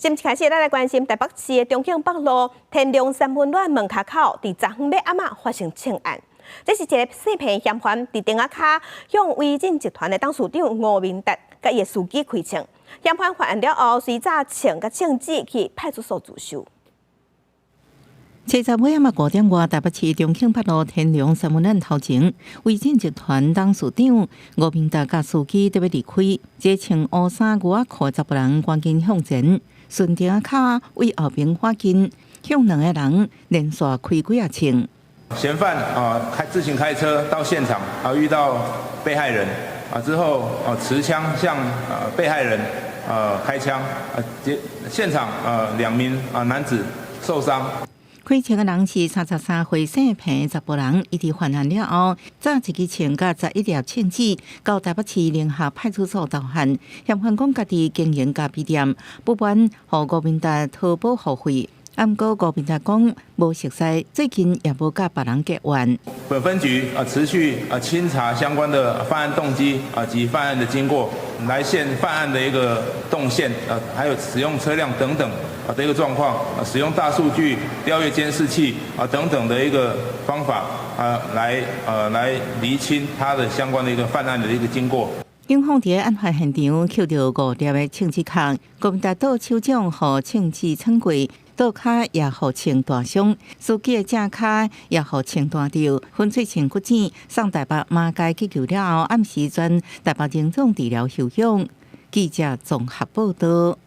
今次开始，咱来关心台北市的中庆北路天龙三温暖门卡口，伫昨昏尾暗仔发生枪案。这是一个性平嫌犯伫电话卡向威震集团的董事长吴明达甲伊的司机开枪，嫌犯发案了后，随早枪甲枪支去派出所自首。7尾暗5点外，台北市中庆北路天龙三温暖头前，威震集团董事长吴明达甲司机准备离开，这穿乌衫牛仔裤的查甫人赶紧向前，顺电话卡为后边发近，向两个人连续开几啊枪。嫌犯自行开车到现场遇到被害人之后持枪向被害人开枪现场2名男子受伤。开枪的人是33岁姓平的查甫人，伊伫犯案了后，早一支枪甲11粒枪支到台北市联合派出所投案。嫌犯讲家己经营咖啡店，不满互吴明达讨保护费。按过吴明达讲无熟悉，最近也无甲别人结怨。本分局持续清查相关的犯案动机及犯案的经过，来现犯案的一个动线还有使用车辆等等的一个状况，使用大数据、调阅监视器等等的一个方法来厘清他的相关的一个犯案的一个经过。警方伫案发现场捡到5粒的枪支壳，吴明达倒手掌互枪支穿过，倒骹也互枪大伤，司机的正骹也互枪弹着，粉碎性骨折，送台北马街急救了后，暗时转台北荣总治疗休养。记者综合报道。